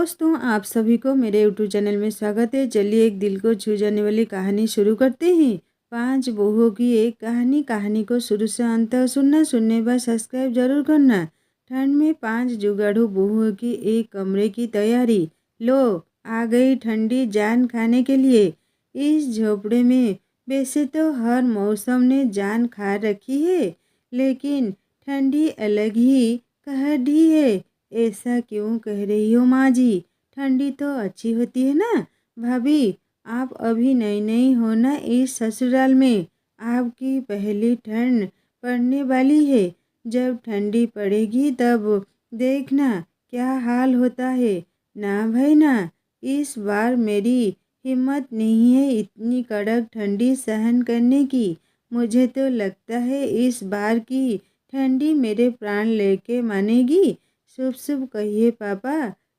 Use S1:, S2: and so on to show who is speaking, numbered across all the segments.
S1: दोस्तों, आप सभी को मेरे यूट्यूब चैनल में स्वागत है। चलिए एक दिल को छू जाने वाली कहानी शुरू करते हैं। 5 बहुओं की एक कहानी। कहानी को शुरू से अंत तक सुनने बाद सब्सक्राइब जरूर करना। ठंड में 5 जुगाड़ू बहुओं की एक कमरे की तैयारी। लो, आ गई ठंडी जान खाने के लिए। इस झोपड़े में वैसे तो हर मौसम ने जान खा रखी है, लेकिन ठंडी अलग ही कहर ढी है। ऐसा क्यों कह रही हो माँ जी? ठंडी तो अच्छी होती है ना। भाभी, आप अभी नई नई हो ना इस ससुराल में। आपकी पहली ठंड पड़ने वाली है। जब ठंडी पड़ेगी तब देखना क्या हाल होता है। ना भाई ना, इस बार मेरी हिम्मत नहीं है इतनी कड़क ठंडी सहन करने की। मुझे तो लगता है इस बार की ठंडी मेरे प्राण लेके मानेगी। शुभ शुभ कहिए पापा।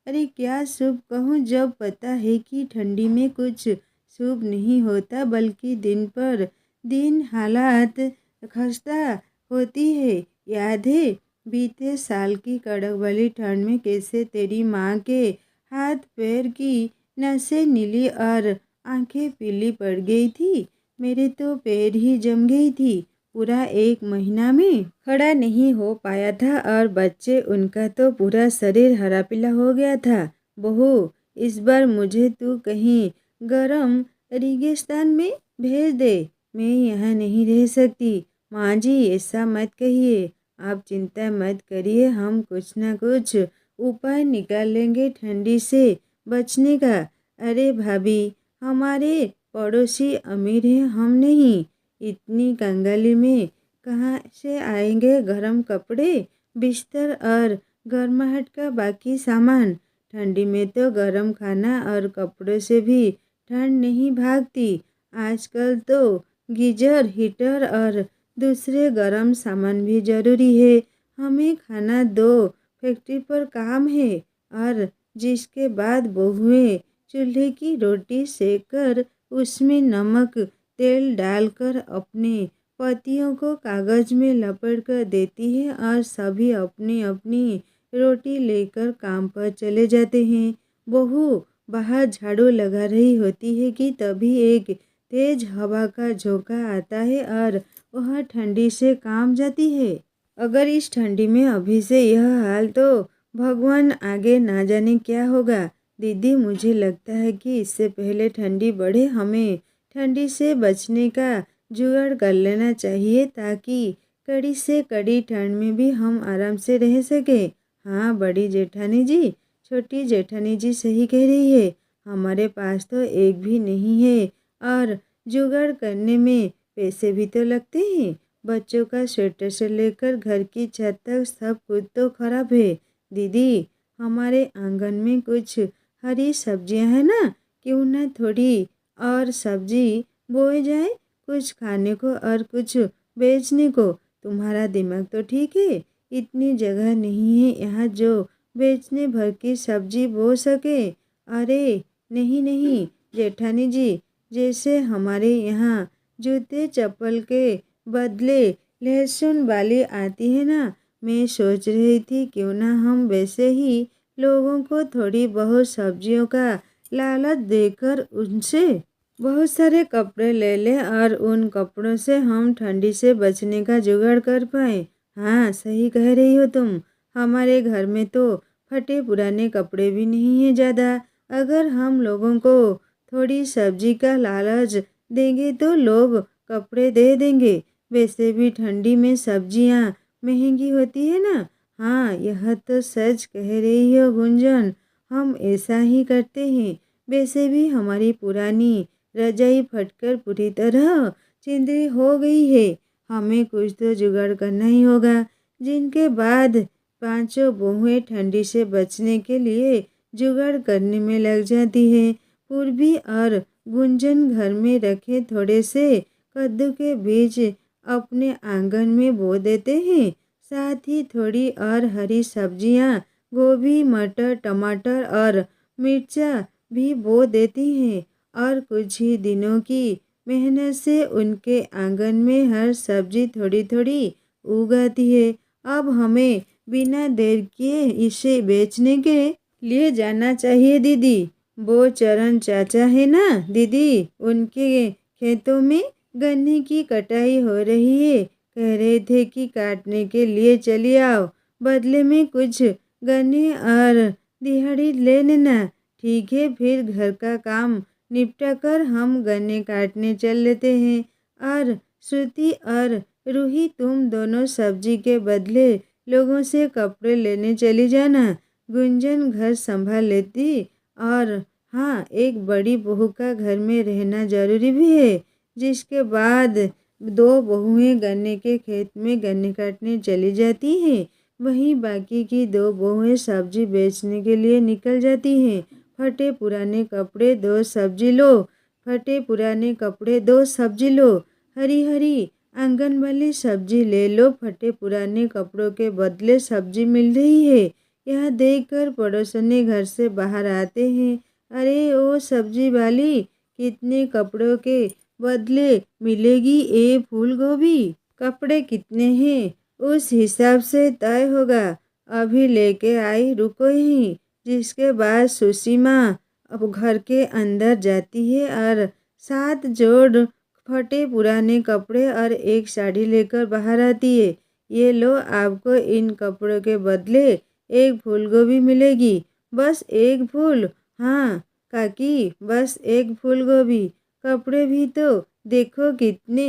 S1: अरे क्या शुभ कहूँ जब पता है कि ठंडी में कुछ शुभ नहीं होता, बल्कि दिन पर दिन हालात खस्ता होती है। याद है बीते साल की कड़क वाली ठंड में कैसे तेरी माँ के हाथ पैर की नसें नीली और आंखें पीली पड़ गई थी। मेरे तो पैर ही जम गई थी। पूरा 1 महीना में खड़ा नहीं हो पाया था, और बच्चे उनका तो पूरा शरीर हरा पीला हो गया था। बहू, इस बार मुझे तू कहीं गरम रेगिस्तान में भेज दे। मैं यहाँ नहीं रह सकती। माँ जी, ऐसा मत कहिए। आप चिंता मत करिए, हम कुछ ना कुछ उपाय निकाल लेंगे ठंडी से बचने का। अरे भाभी, हमारे पड़ोसी अमीर हैं, हम नहीं। इतनी कंगाली में कहाँ से आएंगे गर्म कपड़े, बिस्तर और गर्माहट का बाकी सामान। ठंडी में तो गर्म खाना और कपड़ों से भी ठंड नहीं भागती। आजकल तो गीजर, हीटर और दूसरे गर्म सामान भी ज़रूरी है। हमें खाना 2 फैक्ट्री पर काम है, और जिसके बाद बहुएं चूल्हे की रोटी सेककर उसमें नमक तेल डालकर अपने पतियों को कागज में लपेट कर देती है, और सभी अपनी अपनी रोटी लेकर काम पर चले जाते हैं। बहू बाहर झाड़ू लगा रही होती है कि तभी एक तेज हवा का झोंका आता है और वह ठंडी से कांप जाती है। अगर इस ठंडी में अभी से यह हाल, तो भगवान आगे ना जाने क्या होगा। दीदी, मुझे लगता है कि इससे पहले ठंडी बढ़े हमें ठंडी से बचने का जुगाड़ कर लेना चाहिए, ताकि कड़ी से कड़ी ठंड में भी हम आराम से रह सके। हाँ बड़ी जेठानी जी, छोटी जेठानी जी सही कह रही है। हमारे पास तो एक भी नहीं है, और जुगाड़ करने में पैसे भी तो लगते हैं। बच्चों का स्वेटर से लेकर घर की छत तक सब कुछ तो खराब है। दीदी, हमारे आंगन में कुछ हरी सब्जियां हैं ना, क्यों ना थोड़ी और सब्जी बोए जाए, कुछ खाने को और कुछ बेचने को। तुम्हारा दिमाग तो ठीक है, इतनी जगह नहीं है यहाँ जो बेचने भर की सब्जी बो सके। अरे नहीं नहीं जेठानी जी, जैसे हमारे यहाँ जूते चप्पल के बदले लहसुन वाली आती है ना, मैं सोच रही थी क्यों ना हम वैसे ही लोगों को थोड़ी बहुत सब्जियों का लालच देकर उनसे बहुत सारे कपड़े ले लें, और उन कपड़ों से हम ठंडी से बचने का जुगाड़ कर पाए। हाँ सही कह रही हो तुम। हमारे घर में तो फटे पुराने कपड़े भी नहीं है ज़्यादा। अगर हम लोगों को थोड़ी सब्जी का लालच देंगे तो लोग कपड़े दे देंगे। वैसे भी ठंडी में सब्जियां महंगी होती है ना। हाँ यह तो सच कह रही हो गुंजन, हम ऐसा ही करते हैं। वैसे भी हमारी पुरानी रजाई फटकर पूरी तरह चिंदरी हो गई है। हमें कुछ तो जुगाड़ करना ही होगा। जिनके बाद 5 बहुएं ठंडी से बचने के लिए जुगाड़ करने में लग जाती है। पूर्वी और गुंजन घर में रखे थोड़े से कद्दू के बीज अपने आंगन में बो देते हैं। साथ ही थोड़ी और हरी सब्जियां, गोभी, मटर, टमाटर और मिर्चा भी बो देती हैं, और कुछ ही दिनों की मेहनत से उनके आंगन में हर सब्जी थोड़ी थोड़ी उग आती है। अब हमें बिना देर किए इसे बेचने के लिए जाना चाहिए दीदी। वो चरण चाचा है ना दीदी, उनके खेतों में गन्ने की कटाई हो रही है। कह रहे थे कि काटने के लिए चली आओ, बदले में कुछ गन्ने और दिहाड़ी ले लेना। ठीक है, फिर घर का काम निपटा कर हम गन्ने काटने चल लेते हैं। और श्रुति और रूही, तुम दोनों सब्जी के बदले लोगों से कपड़े लेने चली जाना। गुंजन घर संभाल लेती। और हाँ, एक बड़ी बहू का घर में रहना जरूरी भी है। जिसके बाद दो बहुएं गन्ने के खेत में गन्ने काटने चली जाती हैं। वहीं बाकी की दो बहुएं सब्जी बेचने के लिए निकल जाती हैं। फटे पुराने कपड़े दो सब्जी लो, फटे पुराने कपड़े दो सब्जी लो, हरी हरी आंगन वाली सब्जी ले लो, फटे पुराने कपड़ों के बदले सब्जी मिल रही है। यह देखकर पड़ोसने घर से बाहर आते हैं। अरे ओ सब्जी वाली, कितने कपड़ों के बदले मिलेगी ये फूल गोभी? कपड़े कितने हैं उस हिसाब से तय होगा। अभी लेके आई, रुको ही। जिसके बाद सुसीमा अब घर के अंदर जाती है और 7 जोड़ फटे पुराने कपड़े और एक साड़ी लेकर बाहर आती है। ये लो, आपको इन कपड़ों के बदले एक फूल गोभी मिलेगी। बस एक फूल? हाँ काकी, बस एक फूल गोभी। कपड़े भी तो देखो कितने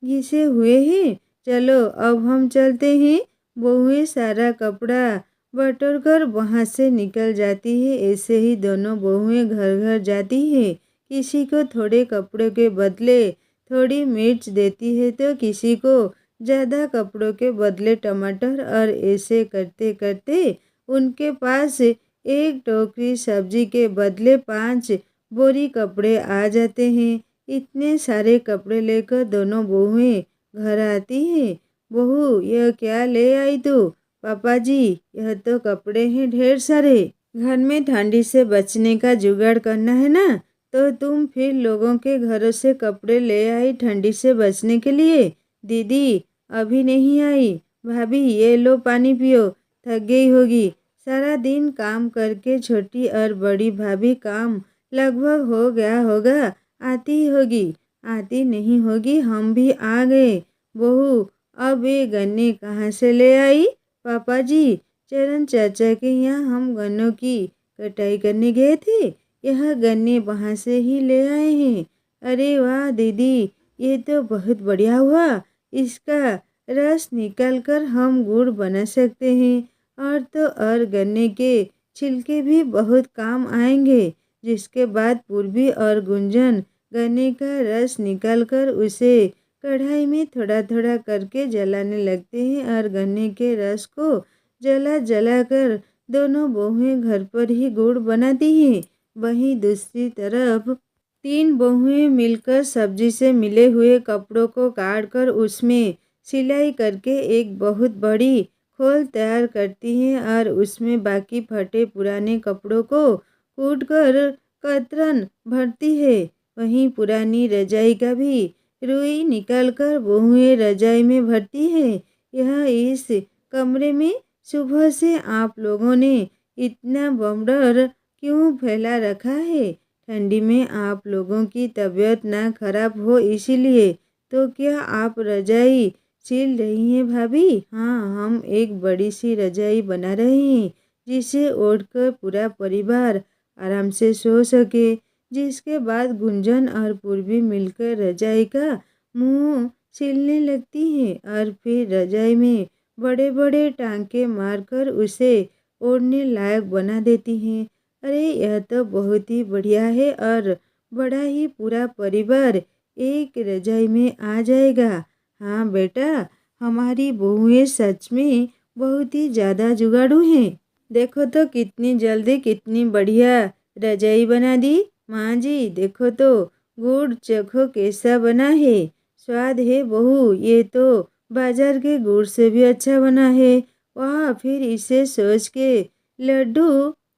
S1: घिसे हुए हैं। चलो अब हम चलते हैं। बहुएं सारा कपड़ा बटोर कर वहाँ से निकल जाती है। ऐसे ही दोनों बहुएं घर घर जाती है। किसी को थोड़े कपड़ों के बदले थोड़ी मिर्च देती है तो किसी को ज़्यादा कपड़ों के बदले टमाटर, और ऐसे करते करते उनके पास एक टोकरी सब्जी के बदले 5 बोरी कपड़े आ जाते हैं। इतने सारे कपड़े लेकर दोनों बहुएं घर आती हैं। बहू, यह क्या ले आई तू? पापा जी, यह तो कपड़े हैं ढेर सारे। घर में ठंडी से बचने का जुगाड़ करना है ना, तो तुम फिर लोगों के घरों से कपड़े ले आई ठंडी से बचने के लिए। दीदी अभी नहीं आई। भाभी ये लो पानी पियो, थक गई होगी। सारा दिन काम करके छोटी और बड़ी भाभी काम लगभग हो गया होगा, आती ही होगी। आती नहीं होगी, हम भी आ गए। बहू, अब ये गन्ने कहाँ से ले आई? पापा जी, चरण चाचा के यहाँ हम गन्नों की कटाई करने गए थे। यह गन्ने वहाँ से ही ले आए हैं। अरे वाह दीदी, ये तो बहुत बढ़िया हुआ। इसका रस निकाल कर हम गुड़ बना सकते हैं। और तो और गन्ने के छिलके भी बहुत काम आएंगे। जिसके बाद पूर्वी और गुंजन गन्ने का रस निकालकर उसे कढ़ाई में थोड़ा थोड़ा करके जलाने लगते हैं और गन्ने के रस को जला जला कर दोनों बहुएं घर पर ही गुड़ बनाती हैं। वहीं दूसरी तरफ 3 बहुएं मिलकर सब्जी से मिले हुए कपड़ों को काट कर उसमें सिलाई करके एक बहुत बड़ी खोल तैयार करती हैं और उसमें बाकी फटे पुराने कपड़ों को कूट कर कतरन भरती है। वहीं पुरानी रजाई का भी रुई निकालकर बहुएं रजाई में भरती है। यह इस कमरे में सुबह से आप लोगों ने इतना बमडर क्यों फैला रखा है? ठंडी में आप लोगों की तबीयत ना खराब हो इसीलिए। तो क्या आप रजाई सिल रही हैं भाभी? हाँ, हम एक बड़ी सी रजाई बना रहे हैं जिसे ओढ़कर पूरा परिवार आराम से सो सके। जिसके बाद गुंजन और पूर्वी मिलकर रजाई का मुंह सिलने लगती हैं और फिर रजाई में बड़े बड़े टांके मारकर उसे ओढ़ने लायक बना देती हैं। अरे यह तो बहुत ही बढ़िया है और बड़ा ही पूरा परिवार एक रजाई में आ जाएगा। हाँ बेटा, हमारी बहुएं सच में बहुत ही ज़्यादा जुगाड़ू हैं। देखो तो कितनी जल्दी कितनी बढ़िया रजाई बना दी। माँ जी देखो तो, गुड़ चखो कैसा बना है। स्वाद है बहू, ये तो बाजार के गुड़ से भी अच्छा बना है। वाह, फिर इसे सोच के लड्डू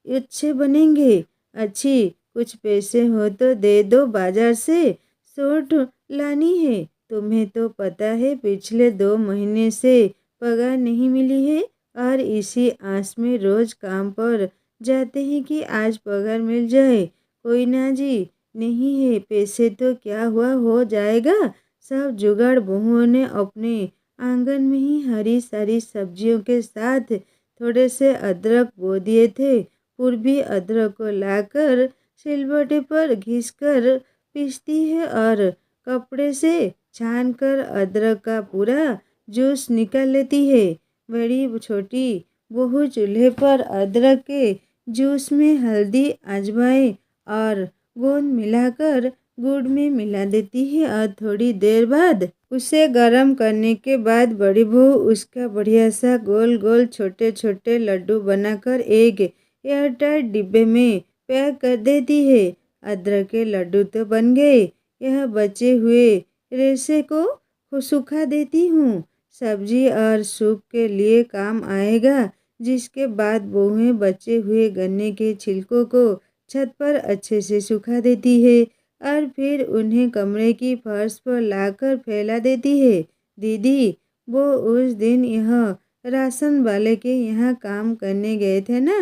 S1: अच्छे बनेंगे। अच्छी, कुछ पैसे हो तो दे दो, बाजार से सोट लानी है। तुम्हें तो पता है पिछले 2 महीने से पगार नहीं मिली है और इसी आस में रोज काम पर जाते हैं कि आज पगार मिल जाए। कोई ना जी, नहीं है पैसे तो क्या हुआ, हो जाएगा। सब जुगाड़ बहुओं ने अपने आंगन में ही हरी सारी सब्जियों के साथ थोड़े से अदरक बो दिए थे। पूर्वी अदरक को लाकर सिलबट्टे पर घिसकर पीसती है और कपड़े से छानकर अदरक का पूरा जूस निकाल लेती है। बड़ी छोटी बहू चूल्हे पर अदरक के जूस में हल्दी, अजवाइन और गोंद मिलाकर गुड़ में मिला देती है और थोड़ी देर बाद उसे गर्म करने के बाद बड़ी बहू उसका बढ़िया सा गोल गोल छोटे छोटे लड्डू बनाकर एक एयरटाइट डिब्बे में पैक कर देती है। अदरक के लड्डू तो बन गए। यह बचे हुए रेशे को सुखा देती हूँ, सब्जी और सूप के लिए काम आएगा। जिसके बाद बहुएं बचे हुए गन्ने के छिलकों को छत पर अच्छे से सुखा देती है और फिर उन्हें कमरे की फर्श पर लाकर फैला देती है। दीदी, वो उस दिन यह राशन वाले के यहाँ काम करने गए थे ना,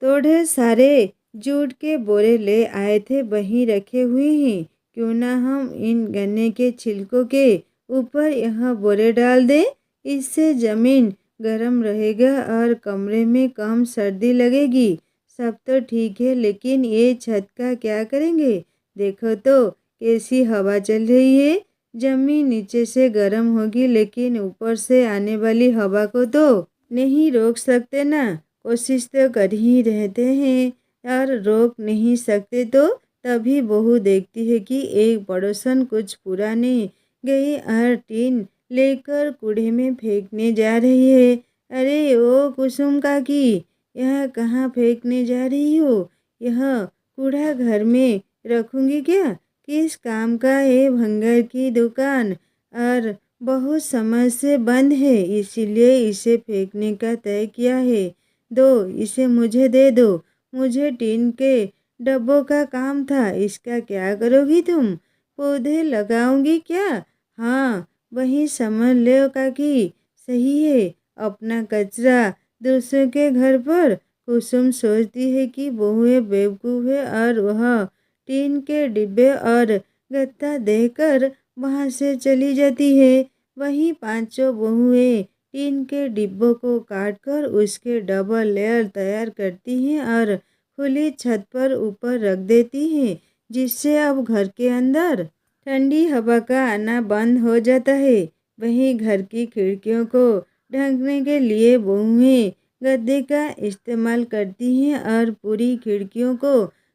S1: थोड़े सारे जूट के बोरे ले आए थे, वहीं रखे हुए हैं। क्यों ना हम इन गन्ने के छिलकों के ऊपर यह बोरे डाल दें। इससे ज़मीन गर्म रहेगा और कमरे में कम सर्दी लगेगी। सब तो ठीक है, लेकिन ये छत का क्या करेंगे? देखो तो कैसी हवा चल रही है। जमीन नीचे से गर्म होगी, लेकिन ऊपर से आने वाली हवा को तो नहीं रोक सकते ना। कोशिश तो कर ही रहते हैं और रोक नहीं सकते। तो तभी बहू देखती है कि एक पड़ोसन कुछ पुराने गई और टीन लेकर कूड़े में फेंकने जा रही है। अरे ओ कुसुम काकी, यह कहाँ फेंकने जा रही हो? यह कूड़ा घर में रखूंगी क्या? किस काम का है? भंगार की दुकान और बहुत समय से बंद है, इसीलिए इसे फेंकने का तय किया है। दो, इसे मुझे दे दो। मुझे टीन के डब्बों का काम था। इसका क्या करोगी तुम? पौधे लगाऊंगी क्या? हाँ, वही समझ लो काकी। सही है, अपना कचरा दूसरों के घर पर। कुसुम सोचती है कि बहुएं बेवकूफ़ है और वह टीन के डिब्बे और गत्ता देकर वहाँ से चली जाती है। वहीं पांचों बहुएं टीन के डिब्बों को काटकर उसके डबल लेयर तैयार करती हैं और खुली छत पर ऊपर रख देती हैं, जिससे अब घर के अंदर ठंडी हवा का आना बंद हो जाता है। वहीं घर की खिड़कियों को ढकने के लिए बहुएं गद्दे का इस्तेमाल करती हैं और पूरी खिड़कियों को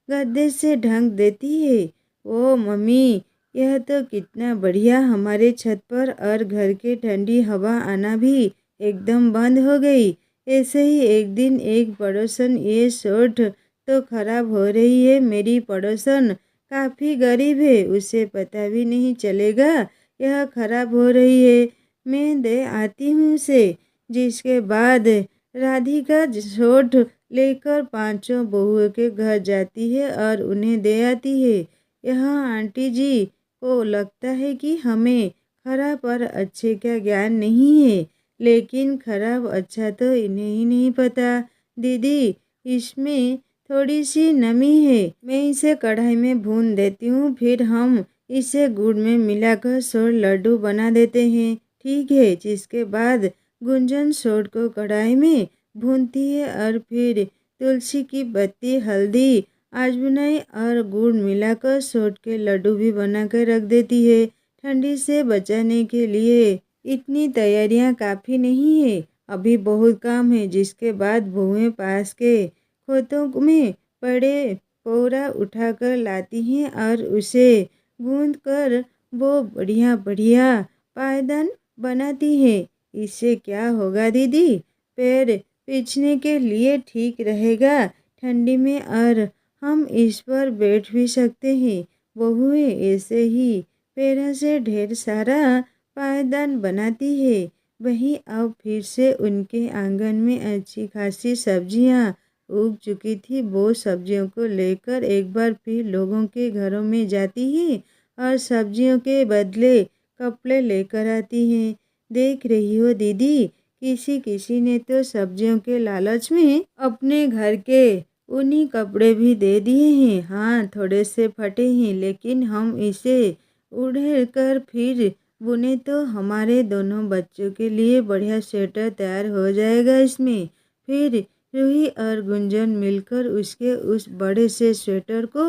S1: गद्दे से ढक देती है। ओ मम्मी, यह तो कितना बढ़िया, हमारे छत पर और घर के ठंडी हवा आना भी एकदम बंद हो गई। ऐसे ही एक दिन एक पड़ोसन, ये शर्ट तो खराब हो रही है। मेरी पड़ोसन काफ़ी गरीब है, उसे पता भी नहीं चलेगा यह खराब हो रही है। मैं दे आती हूँ उसे। जिसके बाद राधिका शर्ट लेकर पांचों बहुओं के घर जाती है और उन्हें दे आती है। यह आंटी जी को लगता है कि हमें खराब और अच्छे का ज्ञान नहीं है, लेकिन खराब अच्छा तो इन्हें ही नहीं पता। दीदी, इसमें थोड़ी सी नमी है, मैं इसे कढ़ाई में भून देती हूँ, फिर हम इसे गुड़ में मिलाकर सोर लड्डू बना देते हैं। ठीक है। जिसके बाद गुंजन सोर को कढ़ाई में भूनती है और फिर तुलसी की पत्ती, हल्दी, आजवाइन और गुड़ मिलाकर सोट के लड्डू भी बनाकर रख देती है। ठंडी से बचाने के लिए इतनी तैयारियां काफ़ी नहीं है, अभी बहुत काम है। जिसके बाद बहुएं पास के खेतों में पड़े पौरा उठाकर लाती हैं और उसे गूंद कर वो बढ़िया बढ़िया पायदान बनाती है। इससे क्या होगा दीदी? पैर पीछने के लिए ठीक रहेगा ठंडी में और हम इस पर बैठ भी सकते हैं। बहुएं ऐसे ही पैरों से ढेर सारा पायदान बनाती है। वहीं अब फिर से उनके आंगन में अच्छी खासी सब्जियां उग चुकी थी। वो सब्जियों को लेकर एक बार फिर लोगों के घरों में जाती है और सब्जियों के बदले कपड़े लेकर आती हैं। देख रही हो दीदी, किसी किसी ने तो सब्जियों के लालच में अपने घर के ऊनी कपड़े भी दे दिए हैं। हाँ, थोड़े से फटे हैं, लेकिन हम इसे उड़ कर फिर बुने तो हमारे दोनों बच्चों के लिए बढ़िया स्वेटर तैयार हो जाएगा इसमें। फिर रूही और गुंजन मिलकर उसके उस बड़े से स्वेटर को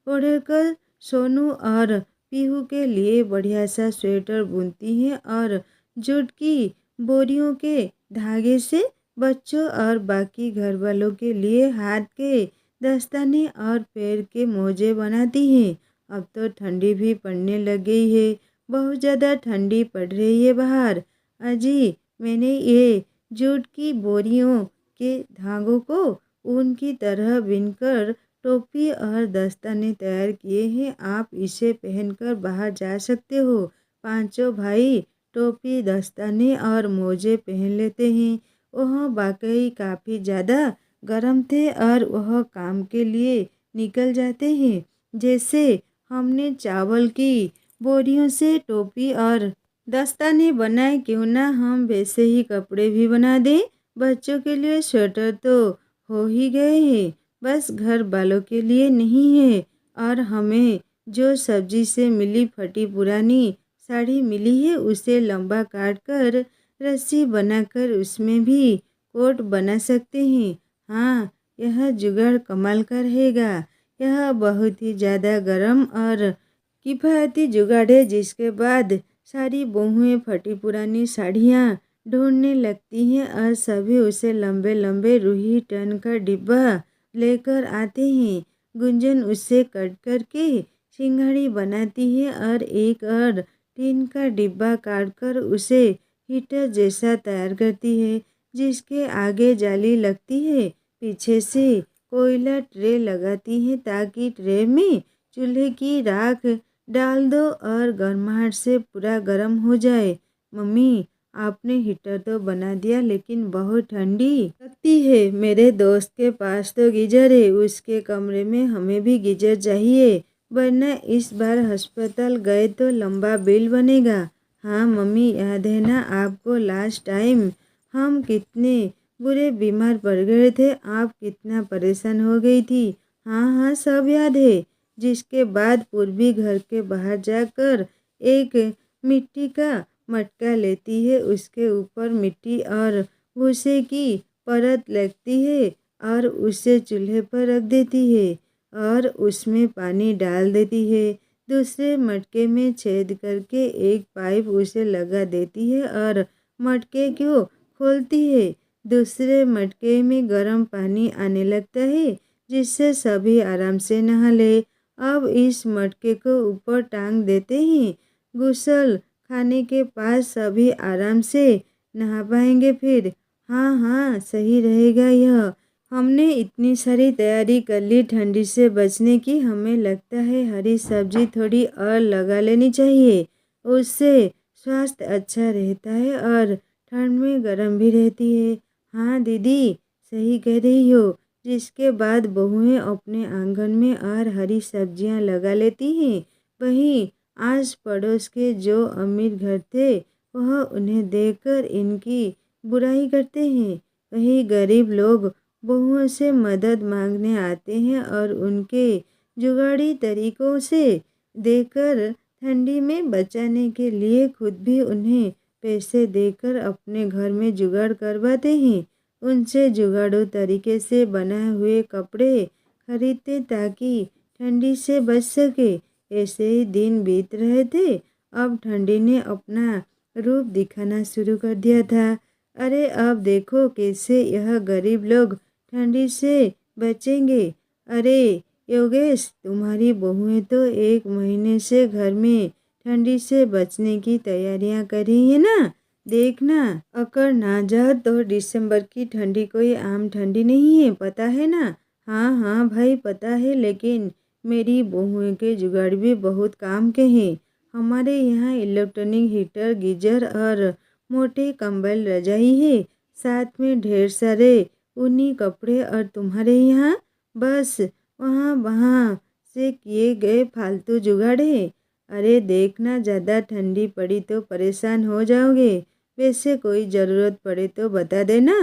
S1: ओढ़कर सोनू और पीहू के लिए बढ़िया सा स्वेटर बुनती हैं और जूट की बोरियों के धागे से बच्चों और बाकी घर वालों के लिए हाथ के दस्ताने और पैर के मोजे बनाती हैं। अब तो ठंडी भी पड़ने लग गई है, बहुत ज़्यादा ठंडी पड़ रही है बाहर। अजी, मैंने ये जूट की बोरियों के धागों को ऊन की तरह बिनकर टोपी और दस्ताने तैयार किए हैं। आप इसे पहनकर बाहर जा सकते हो। पांचों भाई टोपी, दस्ताने और मोजे पहन लेते हैं। वह वाकई काफ़ी ज़्यादा गर्म थे और वह काम के लिए निकल जाते हैं। जैसे हमने चावल की बोरियों से टोपी और दस्ताने बनाए, क्यों ना हम वैसे ही कपड़े भी बना दें। बच्चों के लिए स्वेटर तो हो ही गए हैं, बस घर वालों के लिए नहीं है। और हमें जो सब्जी से मिली फटी पुरानी साड़ी मिली है, उसे लंबा काट कर रस्सी बनाकर उसमें भी कोट बना सकते हैं। हाँ, यह जुगाड़ कमाल का रहेगा। यह बहुत ही ज़्यादा गर्म और किफ़ायती जुगाड़ है, जिसके बाद सारी बहुएं फटी पुरानी साड़ियाँ ढूंढने लगती हैं और सभी उसे लंबे लंबे रूही टन का डिब्बा लेकर आते हैं। गुंजन उसे कट करके सिंघाड़ी बनाती है और एक और टीन का डिब्बा काटकर उसे हीटर जैसा तैयार करती है, जिसके आगे जाली लगती है। पीछे से कोयला ट्रे लगाती है ताकि ट्रे में चूल्हे की राख डाल दो और गर्माहट से पूरा गर्म हो जाए। मम्मी, आपने हीटर तो बना दिया, लेकिन बहुत ठंडी लगती है। मेरे दोस्त के पास तो गीजर है, उसके कमरे में हमें भी गीजर चाहिए, वरना इस बार अस्पताल गए तो लंबा बिल बनेगा। हाँ मम्मी, याद है ना आपको लास्ट टाइम हम कितने बुरे बीमार पड़ गए थे, आप कितना परेशान हो गई थी। हाँ हाँ, सब याद है। जिसके बाद पूर्वी घर के बाहर जाकर एक मिट्टी का मटका लेती है, उसके ऊपर मिट्टी और भूसे की परत लगती है और उसे चूल्हे पर रख देती है और उसमें पानी डाल देती है। दूसरे मटके में छेद करके एक पाइप उसे लगा देती है और मटके को खोलती है। दूसरे मटके में गर्म पानी आने लगता है, जिससे सभी आराम से नहा ले। अब इस मटके को ऊपर टांग देते हैं। गुसल खाने के पास सभी आराम से नहा पाएंगे फिर। हाँ हाँ, सही रहेगा यह। हमने इतनी सारी तैयारी कर ली ठंडी से बचने की, हमें लगता है हरी सब्जी थोड़ी और लगा लेनी चाहिए, उससे स्वास्थ्य अच्छा रहता है और ठंड में गर्म भी रहती है। हाँ दीदी, सही कह रही हो। जिसके बाद बहुएं अपने आंगन में और हरी सब्जियां लगा लेती हैं। वहीं आस पड़ोस के जो अमीर घर थे, वह उन्हें देखकर इनकी बुराई करते हैं। वहीं गरीब लोग बहुओं से मदद मांगने आते हैं और उनके जुगाड़ी तरीकों से देखकर ठंडी में बचाने के लिए खुद भी उन्हें पैसे देकर अपने घर में जुगाड़ करवाते हैं। उनसे जुगाड़ू तरीके से बनाए हुए कपड़े खरीदते ताकि ठंडी से बच सके। ऐसे ही दिन बीत रहे थे। अब ठंडी ने अपना रूप दिखाना शुरू कर दिया था। अरे अब देखो कैसे यह गरीब लोग ठंडी से बचेंगे। अरे योगेश, तुम्हारी बहुएं तो 1 महीने से घर में ठंडी से बचने की तैयारियां कर रही है ना। देखना, अगर ना जाओ तो दिसंबर की ठंडी कोई आम ठंडी नहीं है, पता है ना। हाँ हाँ भाई, पता है, लेकिन मेरी बहुओं के जुगाड़ भी बहुत काम के हैं। हमारे यहाँ इलेक्ट्रॉनिक हीटर, गीजर और मोटे कंबल रजाई है, साथ में ढेर सारे ऊनी कपड़े। और तुम्हारे यहाँ बस वहाँ वहाँ से किए गए फालतू जुगाड़ है। अरे देखना, ज़्यादा ठंडी पड़ी तो परेशान हो जाओगे। वैसे कोई ज़रूरत पड़े तो बता देना,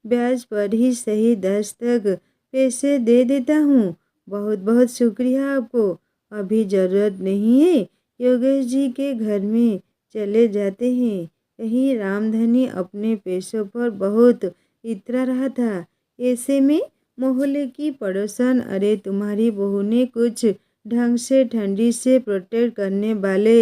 S1: ब्याज पर ही सही 10 तक पैसे दे देता हूँ। बहुत बहुत शुक्रिया आपको। अभी ज़रूरत नहीं है। योगेश जी के घर में चले जाते हैं। कहीं रामधनी अपने पैसों पर बहुत इतरा रहा था। ऐसे में मोहल्ले की पड़ोसन, अरे तुम्हारी बहू ने कुछ ढंग से ठंडी से प्रोटेक्ट करने वाले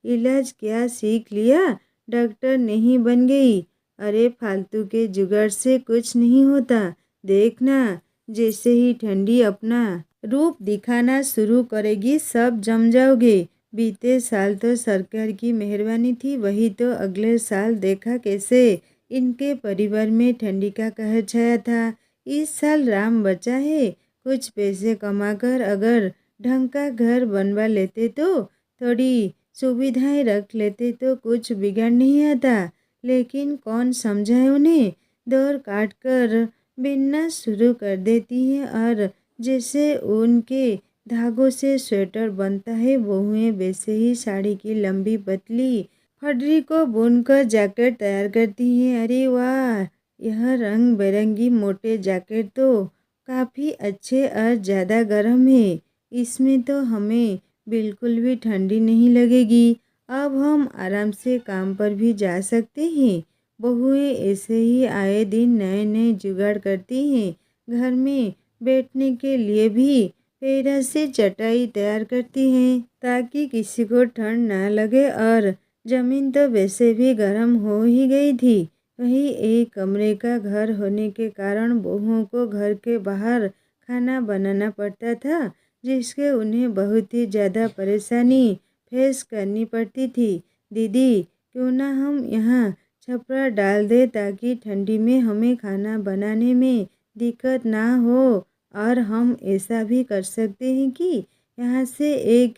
S1: इलाज क्या सीख लिया? डॉक्टर नहीं बन गई? अरे फालतू के जुगाड़ से कुछ नहीं होता। देखना, जैसे ही ठंडी अपना रूप दिखाना शुरू करेगी सब जम जाओगे। बीते साल तो सरकार की मेहरबानी थी, वही तो अगले साल देखा कैसे इनके परिवार में ठंडी का कहर छाया था। इस साल राम बचा है। कुछ पैसे कमाकर अगर ढंग का घर बनवा लेते तो थोड़ी सुविधाएं रख लेते तो कुछ बिगाड़ नहीं आता। लेकिन कौन समझाए उन्हें? दौर काट कर बिनना शुरू कर देती हैं और जैसे उनके धागों से स्वेटर बनता है, बहुएं वैसे ही साड़ी की लंबी पतली फडरी को बुनकर जैकेट तैयार करती हैं। अरे वाह, यह रंग बिरंगी मोटे जैकेट तो काफ़ी अच्छे और ज़्यादा गर्म है। इसमें तो हमें बिल्कुल भी ठंडी नहीं लगेगी। अब हम आराम से काम पर भी जा सकते हैं। बहुएं ऐसे ही आए दिन नए नए जुगाड़ करती हैं। घर में बैठने के लिए भी पैरा से चटाई तैयार करती हैं ताकि किसी को ठंड ना लगे। और ज़मीन तो वैसे भी गर्म हो ही गई थी। वही एक कमरे का घर होने के कारण बहुओं को घर के बाहर खाना बनाना पड़ता था, जिसके उन्हें बहुत ही ज़्यादा परेशानी फेस करनी पड़ती थी। दीदी, क्यों ना हम यहाँ छपरा डाल दे ताकि ठंडी में हमें खाना बनाने में दिक्कत ना हो। और हम ऐसा भी कर सकते हैं कि यहाँ से एक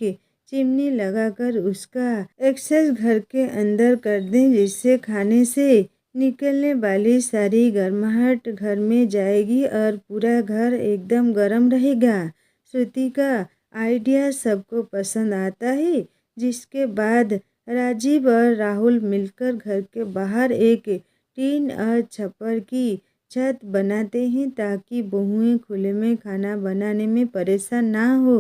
S1: चिमनी लगाकर उसका एक्सेस घर के अंदर कर दें, जिससे खाने से निकलने वाली सारी गर्माहट घर में जाएगी और पूरा घर एकदम गर्म रहेगा। श्रुति का आइडिया सबको पसंद आता है, जिसके बाद राजीव और राहुल मिलकर घर के बाहर एक टीन और छप्पर की छत बनाते हैं ताकि बहुएं खुले में खाना बनाने में परेशान ना हो।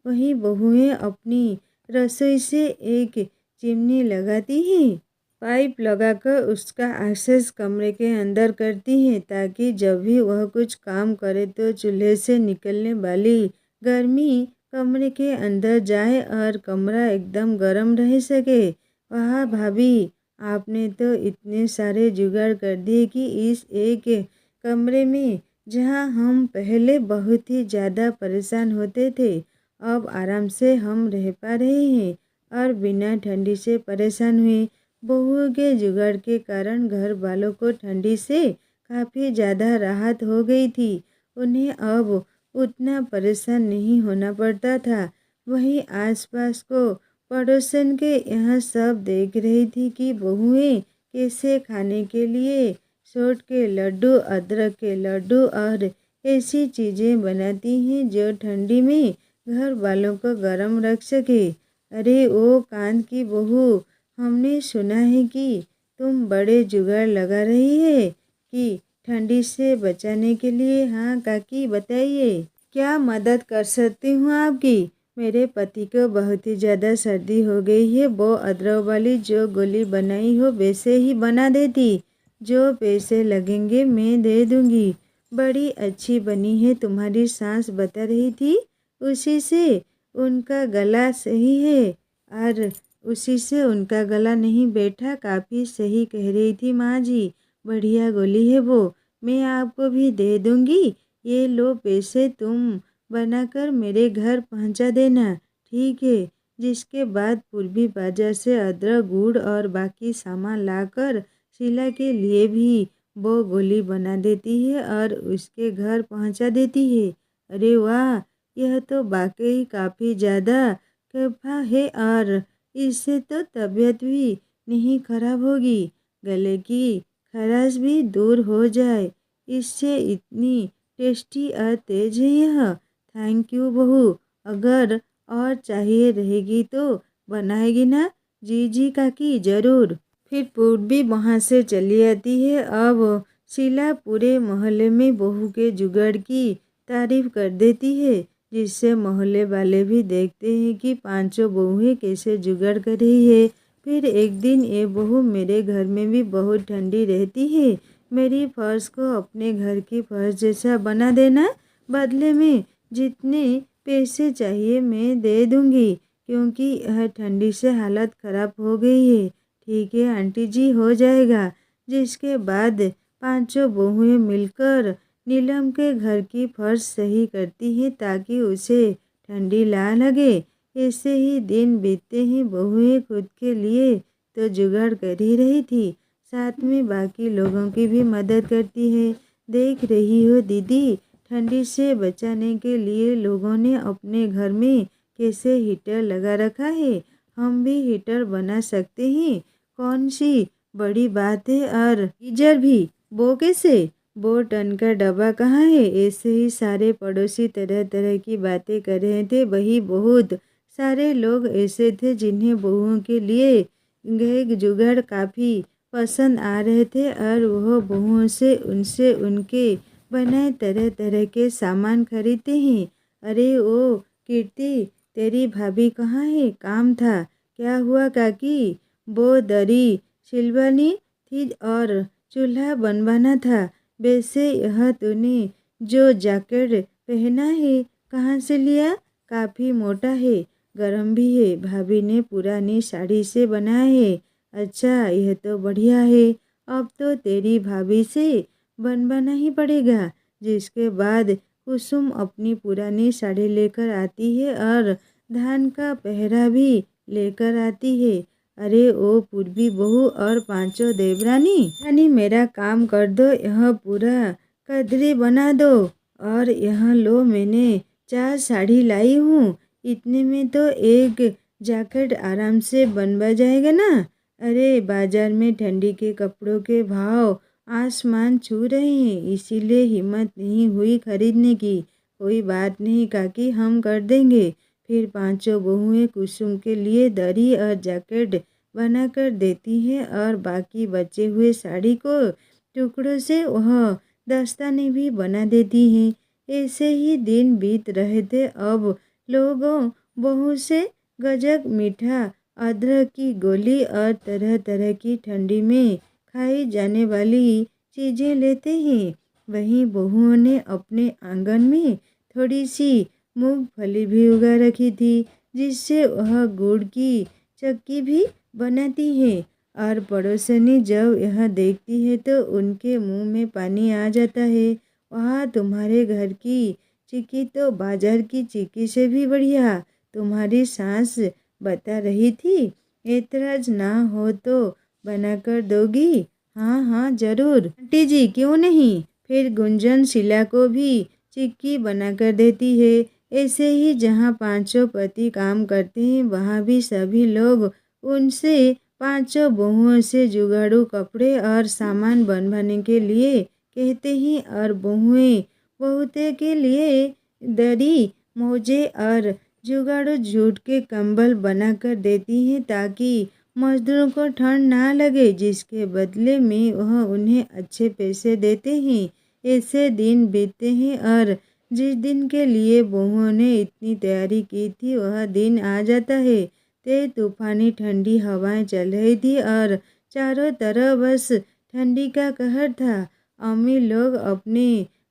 S1: वहीं बहुएं अपनी रसोई से एक चिमनी लगाती हैं, पाइप लगाकर उसका एक्सेस कमरे के अंदर करती हैं ताकि जब भी वह कुछ काम करे तो चूल्हे से निकलने वाली गर्मी कमरे के अंदर जाए और कमरा एकदम गर्म रह सके। वाह भाभी, आपने तो इतने सारे जुगाड़ कर दिए कि इस एक कमरे में जहां हम पहले बहुत ही ज़्यादा परेशान होते थे, अब आराम से हम रह पा रहे हैं और बिना ठंडी से परेशान हुए। बहुओं के जुगाड़ के कारण घर वालों को ठंडी से काफ़ी ज़्यादा राहत हो गई थी। उन्हें अब उतना परेशान नहीं होना पड़ता था। वहीं आसपास को पड़ोसन के यहाँ सब देख रही थी कि बहुएं कैसे खाने के लिए सोट के लड्डू, अदरक के लड्डू और ऐसी चीज़ें बनाती हैं जो ठंडी में घर वालों को गर्म रख सके। अरे ओ कांत की बहू, हमने सुना है कि तुम बड़े जुगाड़ लगा रही है कि ठंडी से बचाने के लिए। हाँ काकी, बताइए क्या मदद कर सकती हूँ आपकी? मेरे पति को बहुत ही ज़्यादा सर्दी हो गई है। वो अदरक वाली जो गोली बनाई हो वैसे ही बना देती। जो पैसे लगेंगे मैं दे दूँगी। बड़ी अच्छी बनी है, तुम्हारी सास बता रही थी। उसी से उनका गला सही है और उसी से उनका गला नहीं बैठा। काफ़ी सही कह रही थी माँ जी, बढ़िया गोली है वो, मैं आपको भी दे दूँगी। ये लो पैसे, तुम बनाकर मेरे घर पहुँचा देना, ठीक है? जिसके बाद पूर्वी बाजार से अदरक, गुड़ और बाकी सामान लाकर शीला के लिए भी वो गोली बना देती है और उसके घर पहुँचा देती है। अरे वाह, यह तो वाकई काफ़ी ज़्यादा कफ़ा है और इससे तो तबीयत भी नहीं खराब होगी, गले की खराश भी दूर हो जाए। इससे इतनी टेस्टी और तेज है यह। थैंक यू बहू, अगर और चाहिए रहेगी तो बनाएगी ना? जी जी काकी, ज़रूर। फिर पूर्वी वहाँ से चली आती है। अब शीला पूरे मोहल्ले में बहू के जुगाड़ की तारीफ कर देती है, जिससे मोहल्ले वाले भी देखते हैं कि पांचों बहुएं कैसे जुगाड़ कर रही है। फिर एक दिन ये बहू मेरे घर में भी बहुत ठंडी रहती है, मेरी फर्श को अपने घर की फर्श जैसा बना देना, बदले में जितने पैसे चाहिए मैं दे दूंगी, क्योंकि यह ठंडी से हालत ख़राब हो गई है। ठीक है आंटी जी, हो जाएगा। जिसके बाद पांचों बहुएं मिलकर नीलम के घर की फर्श सही करती हैं ताकि उसे ठंडी ना लगे। ऐसे ही दिन बीतते ही बहुएं खुद के लिए तो जुगाड़ कर ही रही थी, साथ में बाकी लोगों की भी मदद करती है। देख रही हो दीदी, ठंडी से बचाने के लिए लोगों ने अपने घर में कैसे हीटर लगा रखा है। हम भी हीटर बना सकते हैं, कौन सी बड़ी बात है। और गीजर भी, वो कैसे, वो टन का डब्बा कहाँ है। ऐसे ही सारे पड़ोसी तरह तरह की बातें कर रहे थे। वही बहुत सारे लोग ऐसे थे जिन्हें बहुओं के लिए एक जुगाड़ काफ़ी पसंद आ रहे थे, और वह बहुओं से उनसे उनके बनाए तरह तरह के सामान खरीदते हैं। अरे ओ कीर्ति, तेरी भाभी कहाँ है, काम था। क्या हुआ काकी। वो दरी सिलवानी थी और चूल्हा बनवाना था। वैसे यह तूने जो जैकेट पहना है कहाँ से लिया, काफ़ी मोटा है, गरम भी है, भाभी ने पुरानी साड़ी से बनाया है। अच्छा, यह तो बढ़िया है, अब तो तेरी भाभी से बनवाना ही पड़ेगा। जिसके बाद कुसुम अपनी पुरानी साड़ी लेकर आती है और धान का पहरा भी लेकर आती है। अरे ओ पूर्वी बहू और पांचों देवरानी, रानी मेरा काम कर दो, यह पूरा कदरी बना दो। और यहाँ लो, मैंने 4 साड़ी लाई हूँ, इतने में तो एक जैकेट आराम से बनवा जाएगा ना। अरे बाजार में ठंडी के कपड़ों के भाव आसमान छू रहे हैं, इसीलिए हिम्मत नहीं हुई खरीदने की। कोई बात नहीं काकी, हम कर देंगे। फिर पांचों बहुएं कुसुम के लिए दरी और जैकेट बनाकर देती हैं और बाकी बचे हुए साड़ी को टुकड़ों से वह दस्ताने भी बना देती हैं। ऐसे ही दिन बीत रहे थे। अब लोगों बहू से गजक, मीठा, अदरक की गोली और तरह तरह की ठंडी में खाई जाने वाली चीज़ें लेते हैं। वहीं बहुओं ने अपने आंगन में थोड़ी सी मूंगफली भी उगा रखी थी, जिससे वह गुड़ की चक्की भी बनाती है। और पड़ोसनी जब यह देखती है तो उनके मुंह में पानी आ जाता है। वहाँ तुम्हारे घर की चिक्की तो बाजार की चिक्की से भी बढ़िया, तुम्हारी सास बता रही थी। ऐतराज ना हो तो बनाकर दोगी। हाँ हाँ जरूर आंटी जी, क्यों नहीं। फिर गुंजन शीला को भी चिक्की बनाकर देती है। ऐसे ही जहाँ पांचों पति काम करते हैं वहाँ भी सभी लोग उनसे पांचों बहुओं से जुगाड़ू कपड़े और सामान बनवाने के लिए कहते हैं, और बहुएं बहुते के लिए दरी, मोजे और जुगाड़ू जूट के कंबल बनाकर देती हैं ताकि मजदूरों को ठंड ना लगे, जिसके बदले में वह उन्हें अच्छे पैसे देते हैं। ऐसे दिन बीतते हैं और जिस दिन के लिए बहुओं ने इतनी तैयारी की थी वह दिन आ जाता है। तेज तूफानी ठंडी हवाएं चल रही थी और चारों तरफ बस ठंडी का कहर था। अमीर लोग अपने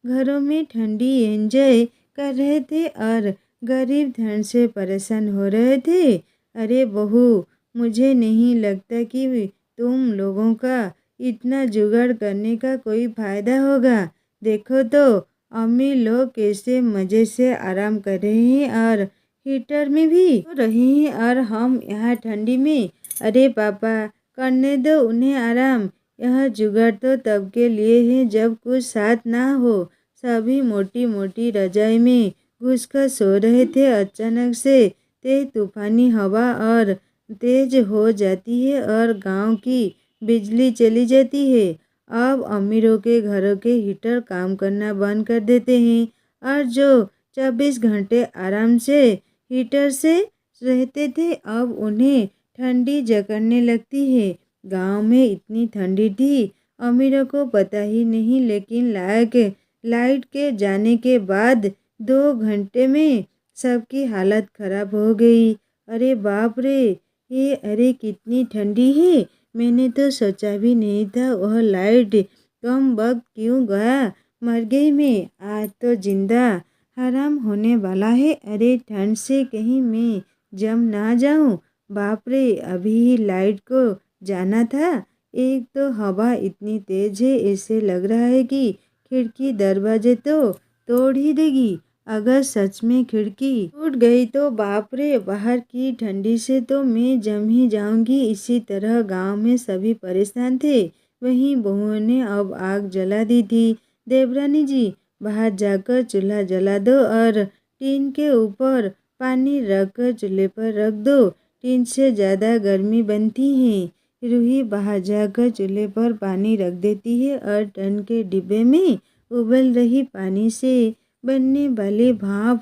S1: घरों में ठंडी एंजॉय कर रहे थे और गरीब ठंड से परेशान हो रहे थे। अरे बहू, मुझे नहीं लगता कि तुम लोगों का इतना जुगाड़ करने का कोई फ़ायदा होगा। देखो तो अमीर लोग कैसे मज़े से आराम कर रहे हैं और हीटर में भी तो रहे हैं, और हम यहाँ ठंडी में। अरे पापा, करने दो उन्हें आराम। यह जुगाड़ तो तब के लिए है जब कुछ साथ ना हो। सभी मोटी मोटी रजाई में घुसकर सो रहे थे। अचानक से तेज तूफानी हवा और तेज हो जाती है और गांव की बिजली चली जाती है। अब अमीरों के घरों के हीटर काम करना बंद कर देते हैं, और जो 24 घंटे आराम से हीटर से रहते थे अब उन्हें ठंडी जकड़ने लगती है। गांव में इतनी ठंडी थी अमीरों को पता ही नहीं, लेकिन लायक लाइट के जाने के बाद 2 घंटे में सबकी हालत खराब हो गई। अरे बाप रे, ये अरे कितनी ठंडी है। मैंने तो सोचा भी नहीं था वह लाइट कम वक्त क्यों गया। मर गई मैं, आज तो जिंदा हराम होने वाला है। अरे ठंड से कहीं मैं जम ना जाऊं। बाप रे, अभी ही लाइट को जाना था। एक तो हवा इतनी तेज है, ऐसे लग रहा है कि खिड़की दरवाजे तो तोड़ ही देगी। अगर सच में खिड़की टूट गई तो बाप रे, बाहर की ठंडी से तो मैं जम ही जाऊंगी। इसी तरह गांव में सभी परेशान थे। वहीं बहुओं ने अब आग जला दी थी। देवरानी जी, बाहर जाकर चूल्हा जला दो और टीन के ऊपर पानी रखकर चूल्हे पर रख दो। टीन से ज़्यादा गर्मी बनती है। रूही बाहर जाकर चूल्हे पर पानी रख देती है और टन के डिब्बे में उबल रही पानी से बनने वाले भाप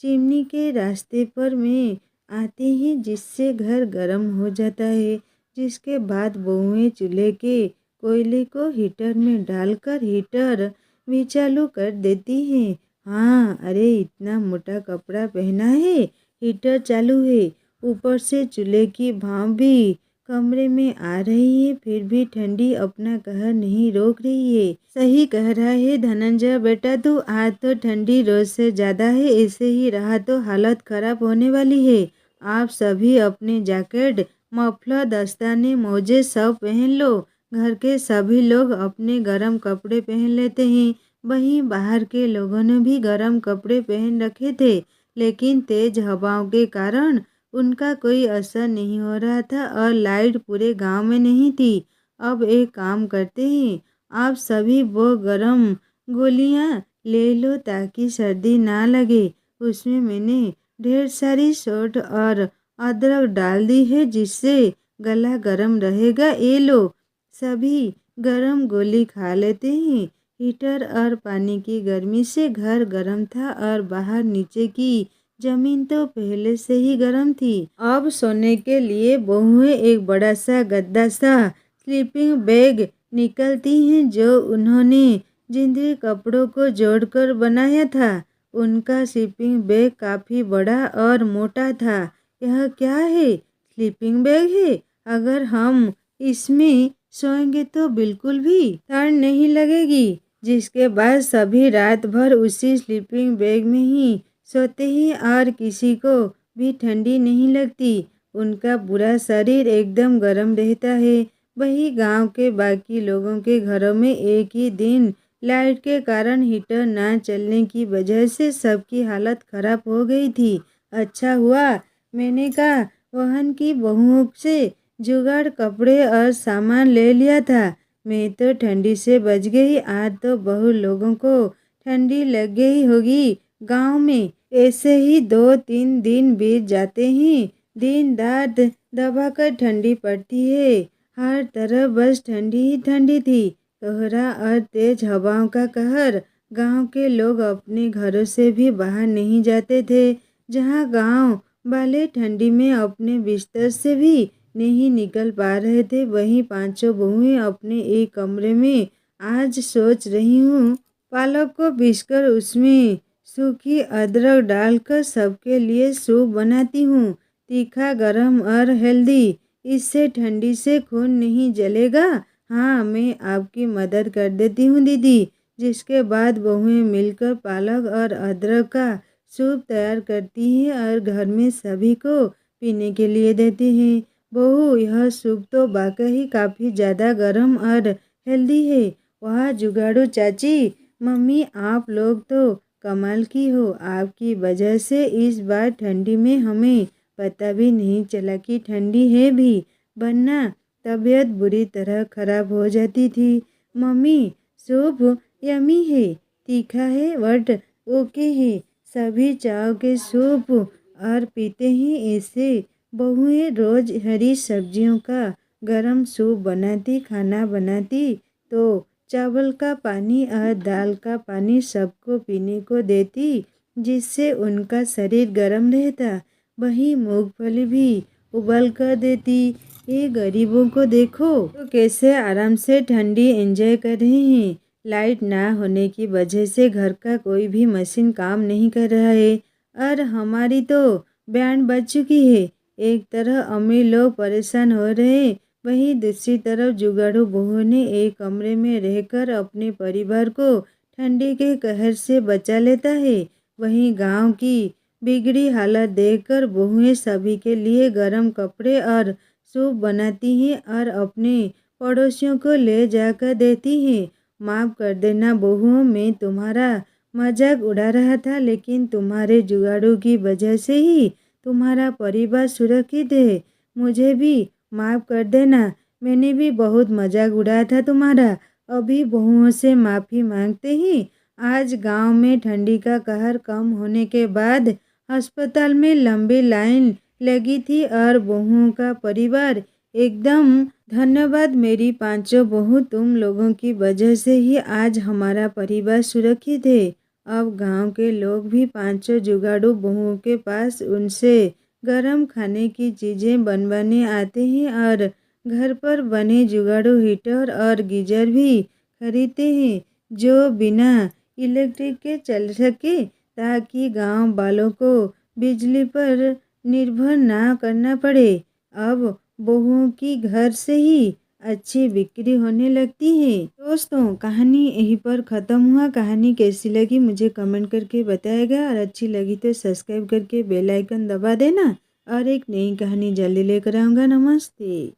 S1: चिमनी के रास्ते पर में आते ही जिससे घर गर्म हो जाता है। जिसके बाद बहुएं चूल्हे के कोयले को हीटर में डालकर हीटर भी चालू कर देती हैं। हाँ, अरे इतना मोटा कपड़ा पहना है, हीटर चालू है, ऊपर से चूल्हे की भाप भी कमरे में आ रही है, फिर भी ठंडी अपना कहर नहीं रोक रही है। सही कह रहा है धनंजय बेटा, तू आज तो ठंडी रोज से ज़्यादा है। ऐसे ही रहा तो हालत खराब होने वाली है। आप सभी अपने जैकेट, मफलर, दस्ताने, मोजे सब पहन लो। घर के सभी लोग अपने गर्म कपड़े पहन लेते हैं। वहीं बाहर के लोगों ने भी गर्म कपड़े पहन रखे थे, लेकिन तेज हवाओं के कारण उनका कोई असर नहीं हो रहा था और लाइट पूरे गांव में नहीं थी। अब एक काम करते हैं, आप सभी वो गर्म गोलियां ले लो ताकि सर्दी ना लगे। उसमें मैंने ढेर सारी सौंठ और अदरक डाल दी है, जिससे गला गर्म रहेगा। ये लो, सभी गर्म गोली खा लेते हैं। हीटर और पानी की गर्मी से घर गर्म था और बाहर नीचे की जमीन तो पहले से ही गर्म थी। अब सोने के लिए बहुएं एक बड़ा सा गद्दा सा स्लीपिंग बैग निकलती हैं, जो उन्होंने जिंदगी कपड़ों को जोड़कर बनाया था। उनका स्लीपिंग बैग काफ़ी बड़ा और मोटा था। यह क्या है? स्लीपिंग बैग है। अगर हम इसमें सोएंगे तो बिल्कुल भी ठंड नहीं लगेगी। जिसके बाद सभी रात भर उसी स्लीपिंग बैग में ही सोते ही और किसी को भी ठंडी नहीं लगती। उनका पूरा शरीर एकदम गर्म रहता है। वही गांव के बाकी लोगों के घरों में एक ही दिन लाइट के कारण हीटर ना चलने की वजह से सबकी हालत खराब हो गई थी। अच्छा हुआ मैंने कहा वहन की बहुओं से जुगाड़ कपड़े और सामान ले लिया था। मैं तो ठंडी से बच गई। आज तो बहुत लोगों को ठंडी लग गई होगी। गांव में ऐसे ही 2-3 दिन बीत जाते हैं। दिन रात दबाकर ठंडी पड़ती है। हर तरफ बस ठंडी ही ठंडी थी। कोहरा और तेज हवाओं का कहर। गांव के लोग अपने घरों से भी बाहर नहीं जाते थे। जहां गांव वाले ठंडी में अपने बिस्तर से भी नहीं निकल पा रहे थे, वहीं पांचों बहुएं अपने एक कमरे में आज सोच रही हूँ पालक को पीसकर उसमें सूखी अदरक डालकर सबके लिए सूप बनाती हूँ। तीखा, गरम और हेल्दी। इससे ठंडी से खून नहीं जलेगा। हाँ, मैं आपकी मदद कर देती हूँ दीदी। जिसके बाद बहुएं मिलकर पालक और अदरक का सूप तैयार करती हैं और घर में सभी को पीने के लिए देती हैं। बहू, यह सूप तो वाकई काफ़ी ज़्यादा गर्म और हेल्दी है। वाह जुगाड़ू चाची, मम्मी आप लोग तो कमाल की हो। आपकी वजह से इस बार ठंडी में हमें पता भी नहीं चला कि ठंडी है भी, वरना तबीयत बुरी तरह खराब हो जाती थी। मम्मी, सूप यमी है, तीखा है बट ओके है। सभी चाव के सूप और पीते हैं। ऐसे बहुएं रोज हरी सब्जियों का गरम सूप बनाती, खाना बनाती तो चावल का पानी और दाल का पानी सबको पीने को देती, जिससे उनका शरीर गर्म रहता। वहीं मूंगफली भी उबाल कर देती। ये गरीबों को देखो तो कैसे आराम से ठंडी एंजॉय कर रहे हैं। लाइट ना होने की वजह से घर का कोई भी मशीन काम नहीं कर रहा है और हमारी तो बैंड बज चुकी है। एक तरह अमीर लोग परेशान हो रहे हैं, वहीं दूसरी तरफ जुगाड़ू बहू ने एक कमरे में रहकर अपने परिवार को ठंडी के कहर से बचा लेता है। वहीं गांव की बिगड़ी हालत देखकर बहुएं सभी के लिए गर्म कपड़े और सूप बनाती हैं और अपने पड़ोसियों को ले जाकर देती हैं। माफ़ कर देना बहुओं, मैं तुम्हारा मजाक उड़ा रहा था, लेकिन तुम्हारे जुगाड़ू की वजह से ही तुम्हारा परिवार सुरक्षित है। मुझे भी माफ़ कर देना, मैंने भी बहुत मजाक उड़ाया था तुम्हारा। अभी बहुओं से माफ़ी मांगते ही आज गांव में ठंडी का कहर कम होने के बाद अस्पताल में लंबी लाइन लगी थी और बहुओं का परिवार एकदम धन्यवाद मेरी पांचों बहू, तुम लोगों की वजह से ही आज हमारा परिवार सुरक्षित है। अब गांव के लोग भी पांचों जुगाड़ू बहुओं के पास उनसे गरम खाने की चीज़ें बनवाने आते हैं और घर पर बने जुगाड़ू हीटर और गीजर भी खरीदते हैं जो बिना इलेक्ट्रिक के चल सके, ताकि गांव वालों को बिजली पर निर्भर ना करना पड़े। अब बहुओं की घर से ही अच्छी बिक्री होने लगती है। दोस्तों, कहानी यहीं पर ख़त्म हुआ। कहानी कैसी लगी मुझे कमेंट करके बताएगा और अच्छी लगी तो सब्सक्राइब करके बेल आइकन दबा देना और एक नई कहानी जल्दी लेकर आऊँगा। नमस्ते।